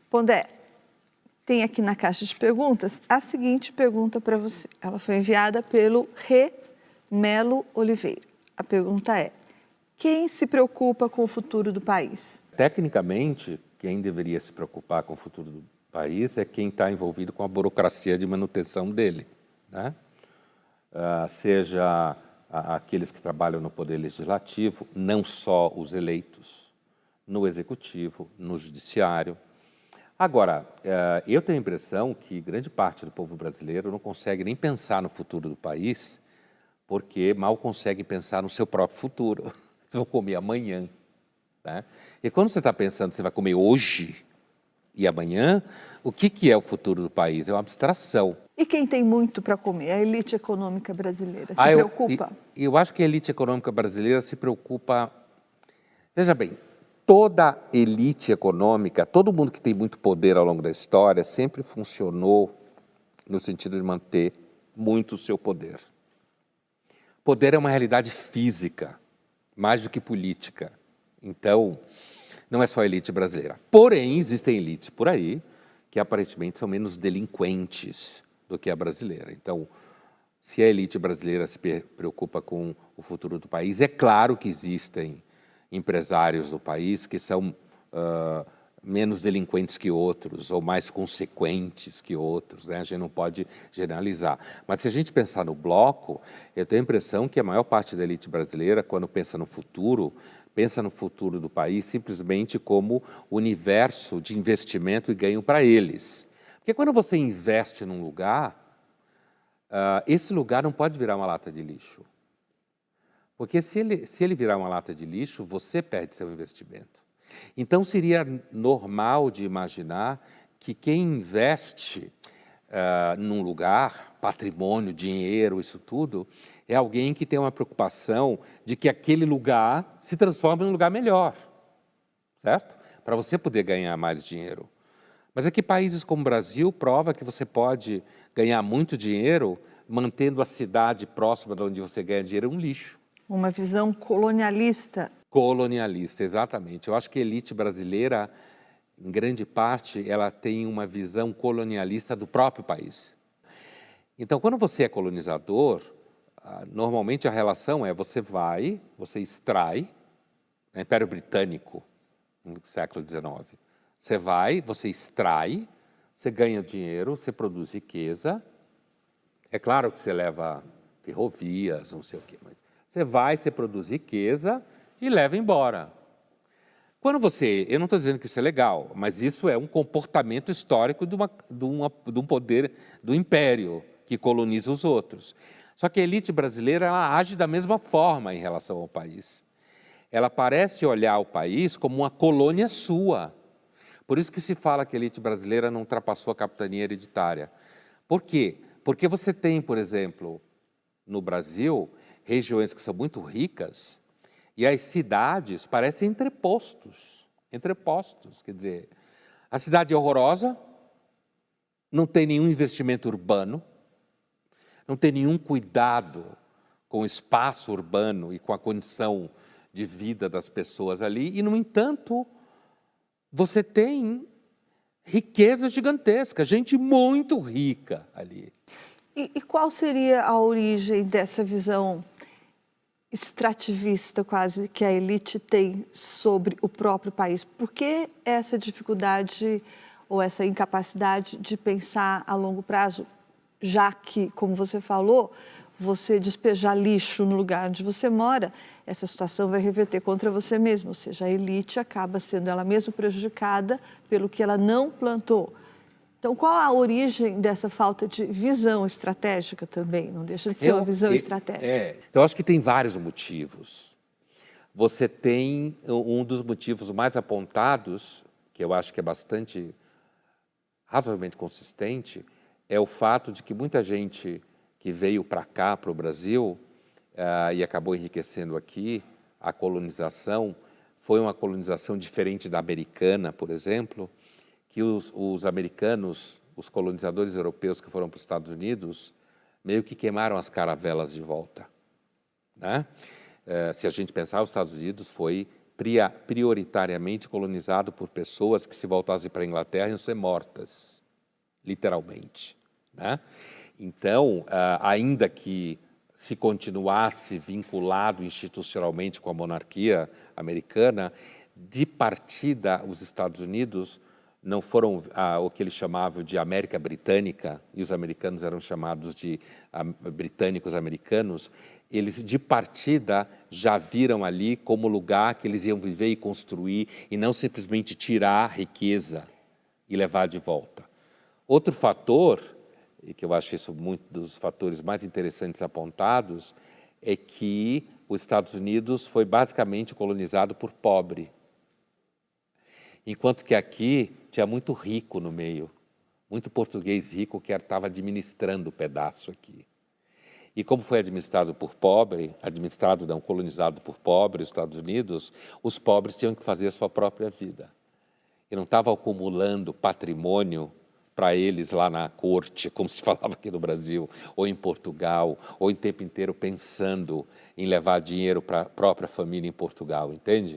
Pondé, tem aqui na caixa de perguntas a seguinte pergunta para você. Ela foi enviada pelo Rê Melo Oliveira. A pergunta é: quem se preocupa com o futuro do país? Tecnicamente, quem deveria se preocupar com o futuro do país é quem está envolvido com a burocracia de manutenção dele, né? Seja aqueles que trabalham no Poder Legislativo, não só os eleitos, no Executivo, no Judiciário. Agora, eu tenho a impressão que grande parte do povo brasileiro não consegue nem pensar no futuro do país, porque mal consegue pensar no seu próprio futuro. Vocês vão comer amanhã, né? E quando você está pensando que você vai comer hoje e amanhã, o que é o futuro do país? É uma abstração. E quem tem muito para comer? A elite econômica brasileira se preocupa? Eu acho que a elite econômica brasileira se preocupa... Veja bem, toda elite econômica, todo mundo que tem muito poder ao longo da história, sempre funcionou no sentido de manter muito o seu poder. Poder é uma realidade física, mais do que política. Então, não é só a elite brasileira. Porém, existem elites por aí que aparentemente são menos delinquentes do que a brasileira. Então, se a elite brasileira se preocupa com o futuro do país, é claro que existem empresários do país que são menos delinquentes que outros ou mais consequentes que outros, né? A gente não pode generalizar. Mas se a gente pensar no bloco, eu tenho a impressão que a maior parte da elite brasileira, quando pensa no futuro do país simplesmente como universo de investimento e ganho para eles. Porque quando você investe num lugar, esse lugar não pode virar uma lata de lixo. Porque se ele virar uma lata de lixo, você perde seu investimento. Então, seria normal de imaginar que quem investe num lugar, patrimônio, dinheiro, isso tudo, é alguém que tem uma preocupação de que aquele lugar se transforme num lugar melhor, certo? Para você poder ganhar mais dinheiro. Mas aqui países como o Brasil prova que você pode ganhar muito dinheiro mantendo a cidade próxima de onde você ganha dinheiro um lixo. Uma visão colonialista. Colonialista, exatamente. Eu acho que a elite brasileira, em grande parte, ela tem uma visão colonialista do próprio país. Então, quando você é colonizador, normalmente a relação é você extrai, no Império Britânico, no século XIX, você extrai, você ganha dinheiro, você produz riqueza. É claro que você leva ferrovias, não sei o quê, mas você produz riqueza e leva embora. Quando eu não estou dizendo que isso é legal, mas isso é um comportamento histórico de um poder do império que coloniza os outros. Só que a elite brasileira ela age da mesma forma em relação ao país. Ela parece olhar o país como uma colônia sua. Por isso que se fala que a elite brasileira não ultrapassou a capitania hereditária. Por quê? Porque você tem, por exemplo, no Brasil, regiões que são muito ricas e as cidades parecem entrepostos, quer dizer, a cidade é horrorosa, não tem nenhum investimento urbano, não tem nenhum cuidado com o espaço urbano e com a condição de vida das pessoas ali, e, no entanto, você tem riqueza gigantesca, gente muito rica ali. E qual seria a origem dessa visão extrativista quase que a elite tem sobre o próprio país? Por que essa dificuldade ou essa incapacidade de pensar a longo prazo, já que, como você falou, você despejar lixo no lugar onde você mora, essa situação vai reverter contra você mesmo, ou seja, a elite acaba sendo ela mesma prejudicada pelo que ela não plantou. Então, qual a origem dessa falta de visão estratégica também? Não deixa de ser uma visão estratégica. Então, eu acho que tem vários motivos. Você tem um dos motivos mais apontados, que eu acho que é bastante, razoavelmente consistente, é o fato de que muita gente que veio para cá, para o Brasil, e acabou enriquecendo aqui, a colonização, foi uma colonização diferente da americana, por exemplo, que os americanos, os colonizadores europeus que foram para os Estados Unidos, meio que queimaram as caravelas de volta, né? Se a gente pensar, os Estados Unidos foi prioritariamente colonizado por pessoas que, se voltassem para a Inglaterra, iam ser mortas, literalmente, né? Então, ainda que se continuasse vinculado institucionalmente com a monarquia americana, de partida, os Estados Unidos não foram o que eles chamavam de América Britânica, e os americanos eram chamados de britânicos americanos. Eles, de partida, já viram ali como lugar que eles iam viver e construir, e não simplesmente tirar riqueza e levar de volta. Outro fator, e que eu acho isso muito dos fatores mais interessantes apontados, é que os Estados Unidos foi basicamente colonizado por pobre, enquanto que aqui tinha muito rico no meio, muito português rico que estava administrando o pedaço aqui. E como foi administrado por pobre, colonizado por pobre, os Estados Unidos, os pobres tinham que fazer a sua própria vida. E não estavam acumulando patrimônio para eles lá na corte, como se falava aqui no Brasil, ou em Portugal, ou em tempo inteiro pensando em levar dinheiro para a própria família em Portugal, entende?